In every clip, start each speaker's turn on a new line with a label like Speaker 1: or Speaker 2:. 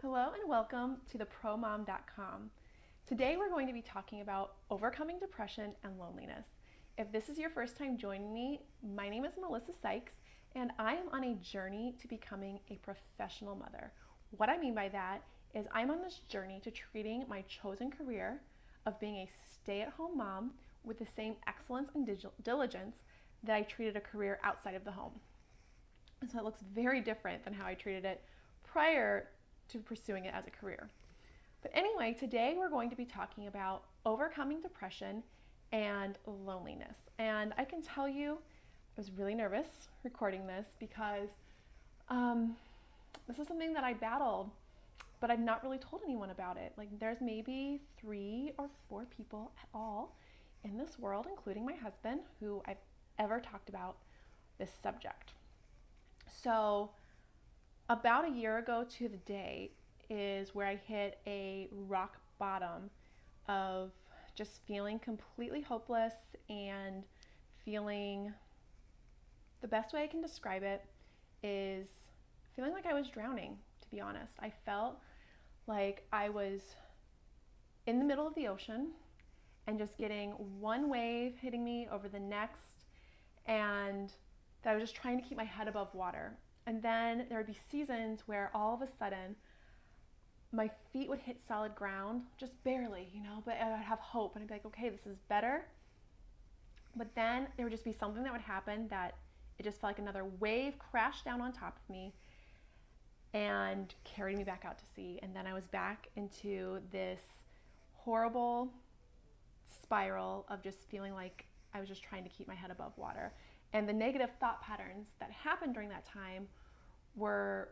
Speaker 1: Hello and welcome to thepromom.com. Today we're going to be talking about overcoming depression and loneliness. If this is your first time joining me, my name is Melissa Sykes and I am on a journey to becoming a professional mother. What I mean by that is I'm on this journey to treating my chosen career of being a stay-at-home mom with the same excellence and diligence that I treated a career outside of the home. So it looks very different than how I treated it prior to pursuing it as a career. But anyway, today we're going to be talking about overcoming depression and loneliness. And I can tell you, I was really nervous recording this because this is something that I battled, but I've not really told anyone about it. Like, there's maybe 3 or 4 people at all in this world, including my husband, who I've ever talked about this subject. So, about a year ago to the day is where I hit a rock bottom of just feeling completely hopeless and feeling, the best way I can describe it is feeling like I was drowning, to be honest. I felt like I was in the middle of the ocean and just getting one wave hitting me over the next, and that I was just trying to keep my head above water. And then there would be seasons where all of a sudden my feet would hit solid ground, just barely, but I would have hope and I'd be like, okay, this is better. But then there would just be something that would happen that it just felt like another wave crashed down on top of me and carried me back out to sea. And then I was back into this horrible spiral of just feeling like I was just trying to keep my head above water. And the negative thought patterns that happened during that time were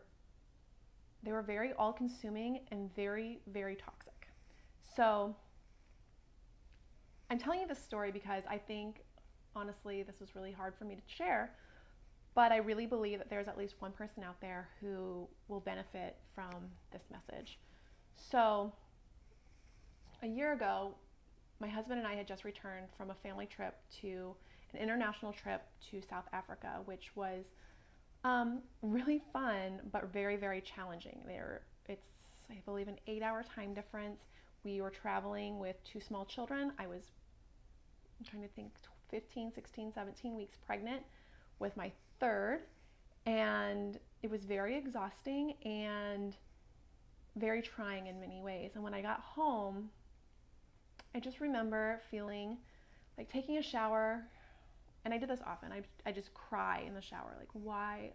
Speaker 1: very all-consuming and very, very toxic. So I'm telling you this story because I think, honestly, this was really hard for me to share, but I really believe that there's at least one person out there who will benefit from this message. So a year ago, my husband and I had just returned from a family trip to an international trip to South Africa, which was really fun, but very, very challenging. It's, I believe, an 8-hour time difference. We were traveling with 2 small children. I'm trying to think, 15, 16, 17 weeks pregnant with my third. And it was very exhausting and very trying in many ways. And when I got home, I just remember feeling like taking a shower, and I did this often. I just cry in the shower, like why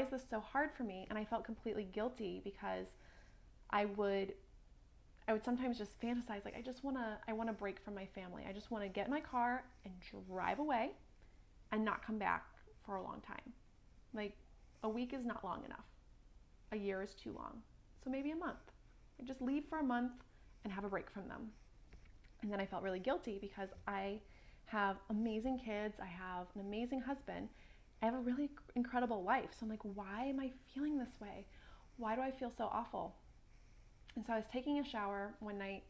Speaker 1: is this so hard for me? And I felt completely guilty because I would sometimes just fantasize, like I want to break from my family. I just want to get in my car and drive away and not come back for a long time. Like, a week is not long enough. A year is too long. So maybe a month. I just leave for a month and have a break from them. And then I felt really guilty because I have amazing kids, I have an amazing husband, I have a really incredible life. So I'm like, why am I feeling this way? Why do I feel so awful? And so I was taking a shower one night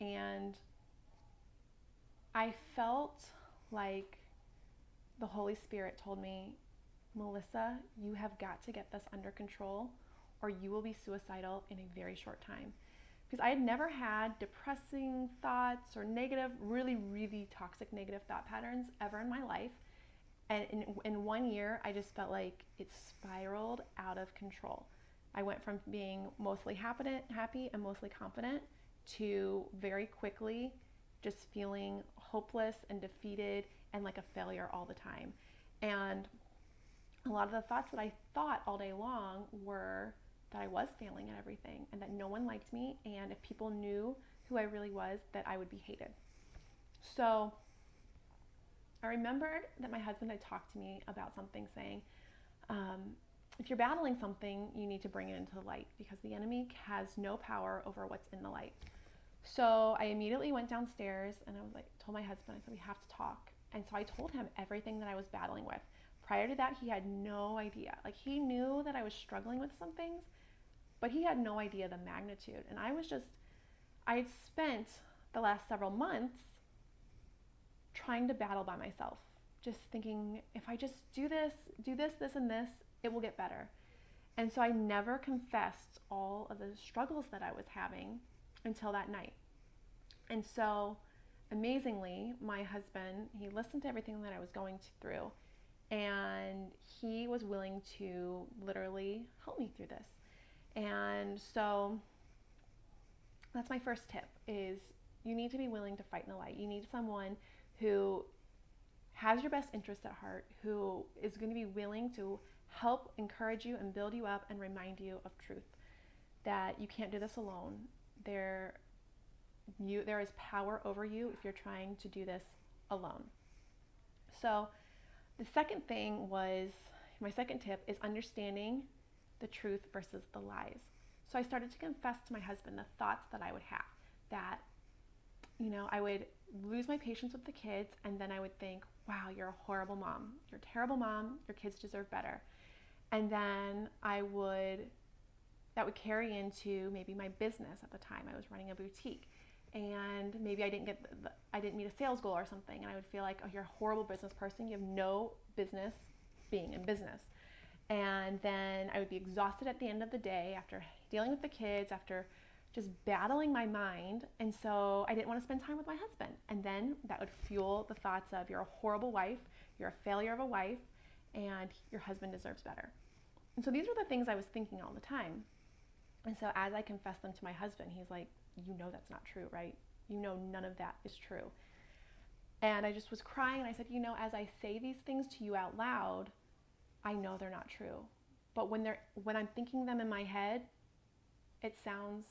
Speaker 1: and I felt like the Holy Spirit told me, Melissa, you have got to get this under control or you will be suicidal in a very short time. Because I had never had depressing thoughts or negative, really, really toxic negative thought patterns ever in my life. And in 1 year, I just felt like it spiraled out of control. I went from being mostly happy and mostly confident to very quickly just feeling hopeless and defeated and like a failure all the time. And a lot of the thoughts that I thought all day long were that I was failing at everything and that no one liked me, and if people knew who I really was, that I would be hated. So I remembered that my husband had talked to me about something, saying, if you're battling something, you need to bring it into the light because the enemy has no power over what's in the light. So I immediately went downstairs and I was like, told my husband, I said, we have to talk. And so I told him everything that I was battling with. Prior to that, he had no idea. Like, he knew that I was struggling with some things, but he had no idea the magnitude. And I had spent the last several months trying to battle by myself, just thinking, if I just do this, and this, it will get better. And so I never confessed all of the struggles that I was having until that night. And so amazingly, my husband, he listened to everything that I was going through, and he was willing to literally help me through this. And so that's my first tip, is you need to be willing to fight in the light. You need someone who has your best interest at heart, who is going to be willing to help encourage you and build you up and remind you of truth, that you can't do this alone. There is power over you if you're trying to do this alone. So the second thing was, my second tip is understanding the truth versus the lies. So I started to confess to my husband the thoughts that I would have, that, I would lose my patience with the kids, and then I would think, wow, you're a horrible mom. You're a terrible mom. Your kids deserve better. And then that would carry into maybe my business at the time. I was running a boutique, and maybe I didn't meet a sales goal or something, and I would feel like, oh, you're a horrible business person. You have no business being in business. And then I would be exhausted at the end of the day after dealing with the kids, after just battling my mind. And so I didn't want to spend time with my husband. And then that would fuel the thoughts of, you're a horrible wife, you're a failure of a wife, and your husband deserves better. And so these were the things I was thinking all the time. And so as I confessed them to my husband, he's like, that's not true, right? None of that is true. And I just was crying, and I said, as I say these things to you out loud, I know they're not true. But when I'm thinking them in my head, it sounds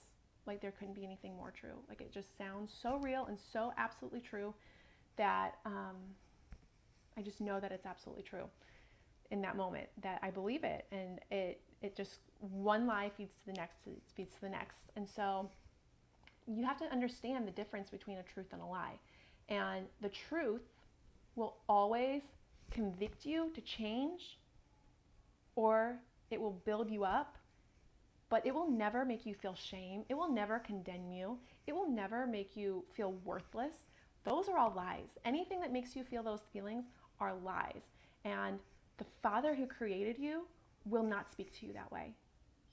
Speaker 1: like there couldn't be anything more true. Like, it just sounds so real and so absolutely true that I just know that it's absolutely true in that moment, that I believe it. And it just, one lie feeds to the next, feeds to the next. And so you have to understand the difference between a truth and a lie. And the truth will always convict you to change, or it will build you up, but it will never make you feel shame. It will never condemn you. It will never make you feel worthless. Those are all lies. Anything that makes you feel those feelings are lies. And the Father who created you will not speak to you that way.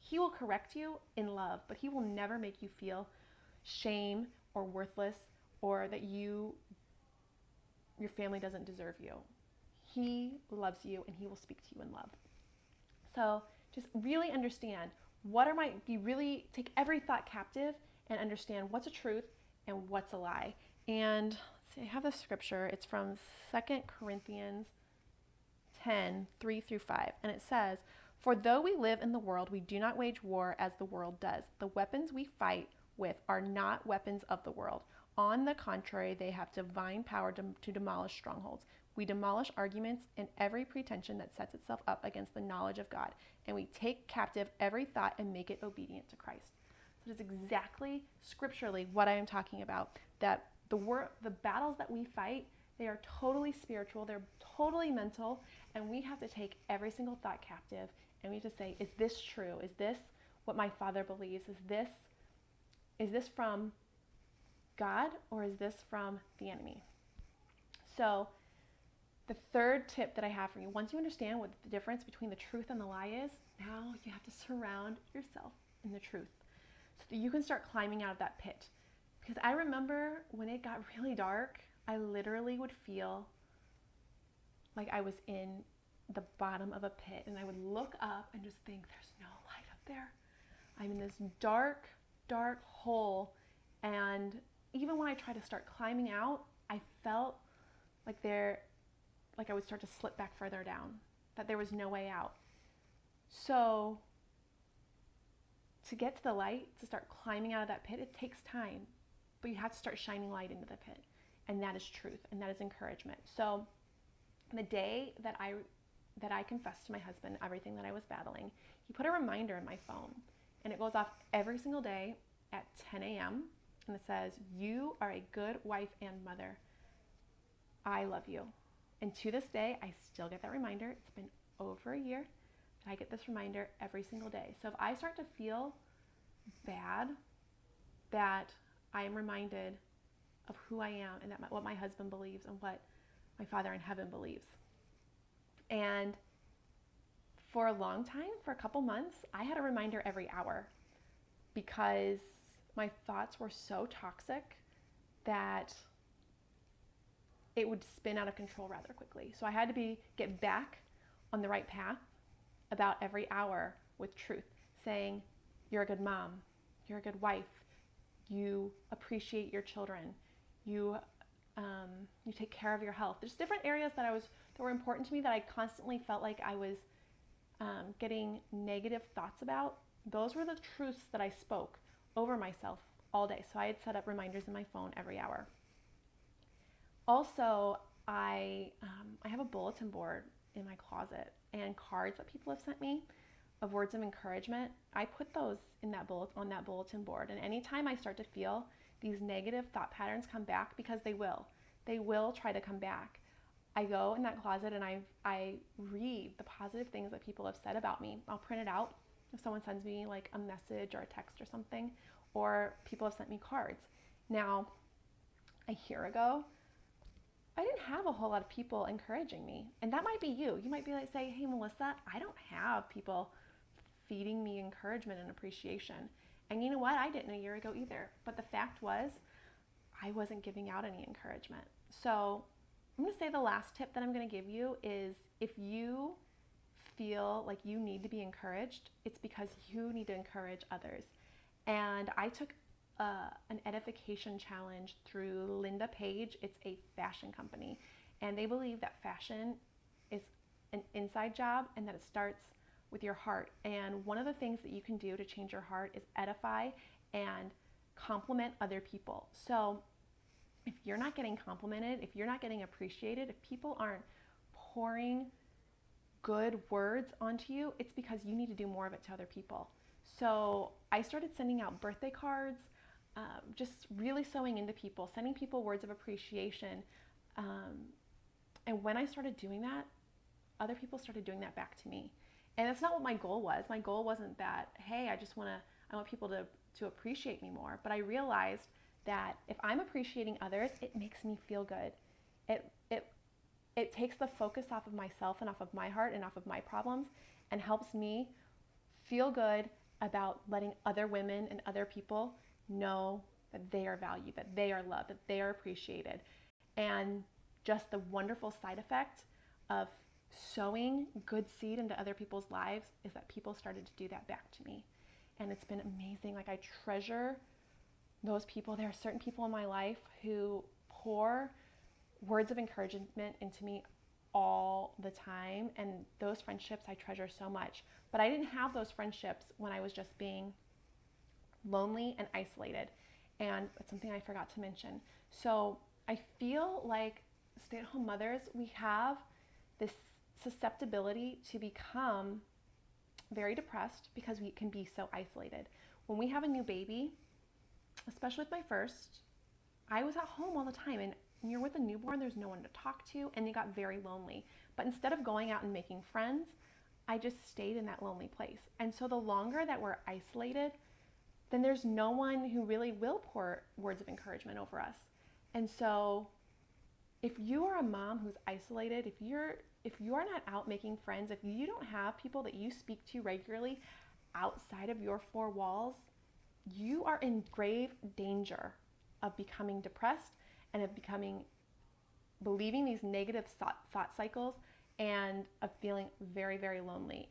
Speaker 1: He will correct you in love, but he will never make you feel shame or worthless, or that your family doesn't deserve you. He loves you, and he will speak to you in love. So just really understand, take every thought captive and understand what's a truth and what's a lie. And let's see, I have this scripture. It's from 2 Corinthians 10, 3-5. And it says, "For though we live in the world, we do not wage war as the world does. The weapons we fight with are not weapons of the world. On the contrary, they have divine power to demolish strongholds. We demolish arguments and every pretension that sets itself up against the knowledge of God, and we take captive every thought and make it obedient to Christ." So it is exactly scripturally what I am talking about, that the battles that we fight, they are totally spiritual, they're totally mental, and we have to take every single thought captive, and we have to say, is this true? Is this what my Father believes? Is this from God, or is this from the enemy? So the third tip that I have for you, once you understand what the difference between the truth and the lie is, now you have to surround yourself in the truth so that you can start climbing out of that pit. Because I remember when it got really dark, I literally would feel like I was in the bottom of a pit, and I would look up and just think, there's no light up there. I'm in this dark, dark hole. And even when I tried to start climbing out, I felt like I would start to slip back further down, that there was no way out. So to get to the light, to start climbing out of that pit, it takes time, but you have to start shining light into the pit. And that is truth, and that is encouragement. So the day that I confessed to my husband everything that I was battling, he put a reminder in my phone, and it goes off every single day at 10 a.m. and it says, "You are a good wife and mother. I love you." And to this day, I still get that reminder. It's been over a year that I get this reminder every single day. So if I start to feel bad, that I am reminded of who I am, and that what my husband believes and what my Father in heaven believes. And For a long time, for a couple months, I had a reminder every hour because my thoughts were so toxic that it would spin out of control rather quickly. So I had to get back on the right path about every hour with truth, saying, you're a good mom, you're a good wife, you appreciate your children, you take care of your health. There's different areas that were important to me that I constantly felt like I was getting negative thoughts about. Those were the truths that I spoke over myself all day. So I had set up reminders in my phone every hour. Also, I have a bulletin board in my closet and cards that people have sent me of words of encouragement. I put those on that bulletin board. And anytime I start to feel these negative thought patterns come back, because they will try to come back, I go in that closet and I read the positive things that people have said about me. I'll print it out if someone sends me like a message or a text or something, or people have sent me cards. Now, a year ago, I didn't have a whole lot of people encouraging me. And that might be you. You might be like, say, hey, Melissa, I don't have people feeding me encouragement and appreciation. And you know what? I didn't a year ago either. But the fact was, I wasn't giving out any encouragement. So I'm going to say the last tip that I'm going to give you is, if you feel like you need to be encouraged, it's because you need to encourage others. And I took an edification challenge through Linda Page. It's a fashion company, and they believe that fashion is an inside job and that it starts with your heart. And one of the things that you can do to change your heart is edify and compliment other people. So if you're not getting complimented, if you're not getting appreciated, if people aren't pouring good words onto you, it's because you need to do more of it to other people. So I started sending out birthday cards, just really sewing into people, sending people words of appreciation. And when I started doing that, other people started doing that back to me. And that's not what my goal was. My goal wasn't that, hey, I want people to appreciate me more. But I realized that if I'm appreciating others, it makes me feel good. It takes the focus off of myself and off of my heart and off of my problems, and helps me feel good about letting other women and other people know that they are valued, that they are loved, that they are appreciated. And just the wonderful side effect of sowing good seed into other people's lives is that people started to do that back to me. And it's been amazing. Like, I treasure those people. There are certain people in my life who pour words of encouragement into me all the time, and those friendships I treasure so much. But I didn't have those friendships when I was just being lonely and isolated. And that's something I forgot to mention. So I feel like stay-at-home mothers, we have this susceptibility to become very depressed because we can be so isolated. When we have a new baby, especially with my first, I was at home all the time, and when you're with a newborn, there's no one to talk to, and it got very lonely. But instead of going out and making friends, I just stayed in that lonely place. And so the longer that we're isolated, then there's no one who really will pour words of encouragement over us. And so if you are a mom who's isolated, if you're not out making friends, if you don't have people that you speak to regularly outside of your four walls, you are in grave danger of becoming depressed and of believing these negative thought cycles, and of feeling very, very lonely.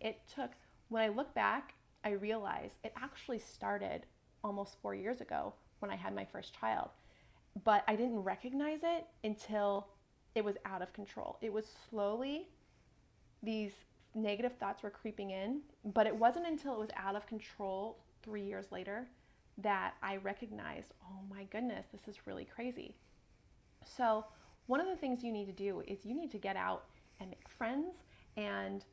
Speaker 1: When I look back, I realize it actually started almost 4 years ago when I had my first child. But I didn't recognize it until it was out of control. It was slowly, these negative thoughts were creeping in, but it wasn't until it was out of control 3 years later that I recognized, oh my goodness, this is really crazy. So one of the things you need to do is you need to get out and make friends. And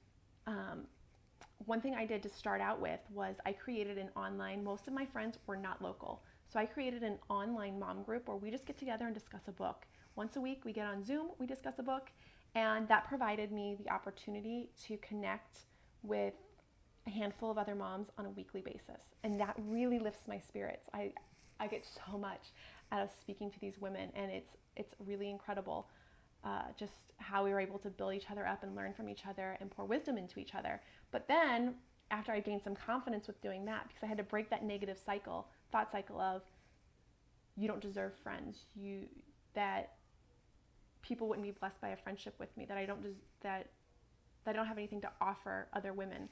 Speaker 1: one thing I did to start out with was I created an online, most of my friends were not local. So I created an online mom group where we just get together and discuss a book. Once a week, we get on Zoom, we discuss a book, and that provided me the opportunity to connect with a handful of other moms on a weekly basis. And that really lifts my spirits. I get so much out of speaking to these women, and it's really incredible just how we were able to build each other up and learn from each other and pour wisdom into each other. But then after I gained some confidence with doing that, because I had to break that negative thought cycle of you don't deserve friends, that people wouldn't be blessed by a friendship with me, that I don't have anything to offer other women.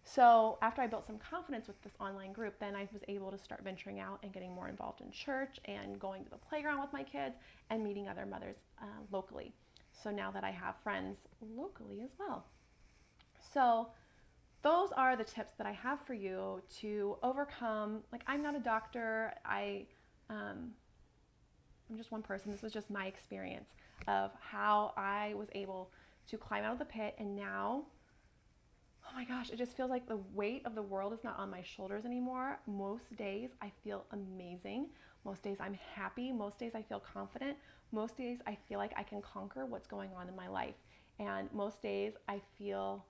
Speaker 1: So after I built some confidence with this online group, then I was able to start venturing out and getting more involved in church and going to the playground with my kids and meeting other mothers locally. So now that I have friends locally as well. So those are the tips that I have for you to overcome. Like, I'm not a doctor. I'm just one person. This was just my experience of how I was able to climb out of the pit, and now, oh my gosh, it just feels like the weight of the world is not on my shoulders anymore. Most days I feel amazing. Most days I'm happy. Most days I feel confident. Most days I feel like I can conquer what's going on in my life. And most days I feel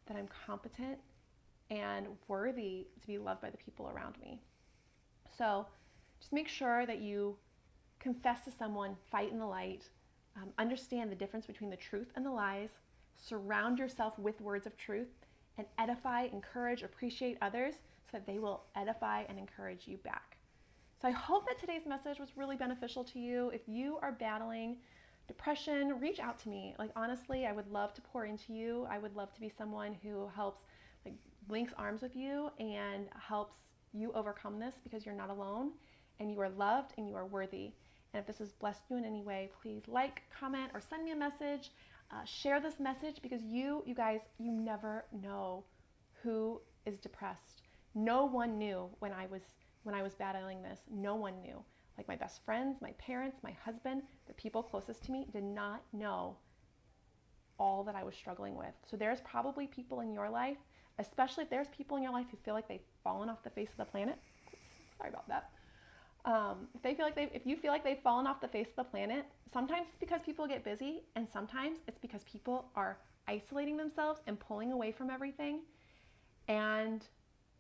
Speaker 1: that I'm competent and worthy to be loved by the people around me. So just make sure that you confess to someone, fight in the light, understand the difference between the truth and the lies, surround yourself with words of truth, and edify, encourage, appreciate others so that they will edify and encourage you back. So I hope that today's message was really beneficial to you. If you are battling depression, reach out to me. Like, honestly, I would love to pour into you. I would love to be someone who helps, like, links arms with you and helps you overcome this, because you're not alone and you are loved and you are worthy. And if this has blessed you in any way, please like, comment, or send me a message. Share this message, because you guys, you never know who is depressed. No one knew when I was battling this. No one knew. Like, my best friends, my parents, my husband, the people closest to me did not know all that I was struggling with. So there's probably people in your life, especially if there's people in your life who feel like they've fallen off the face of the planet. Sorry about that. If you feel like they've fallen off the face of the planet, sometimes it's because people get busy, and sometimes it's because people are isolating themselves and pulling away from everything, and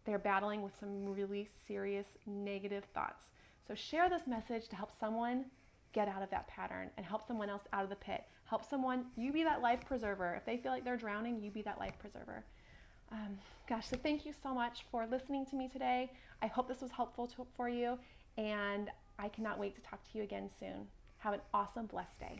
Speaker 1: they're battling with some really serious negative thoughts. So share this message to help someone get out of that pattern and help someone else out of the pit. Help someone, you be that life preserver. If they feel like they're drowning, you be that life preserver. So thank you so much for listening to me today. I hope this was helpful for you, and I cannot wait to talk to you again soon. Have an awesome, blessed day.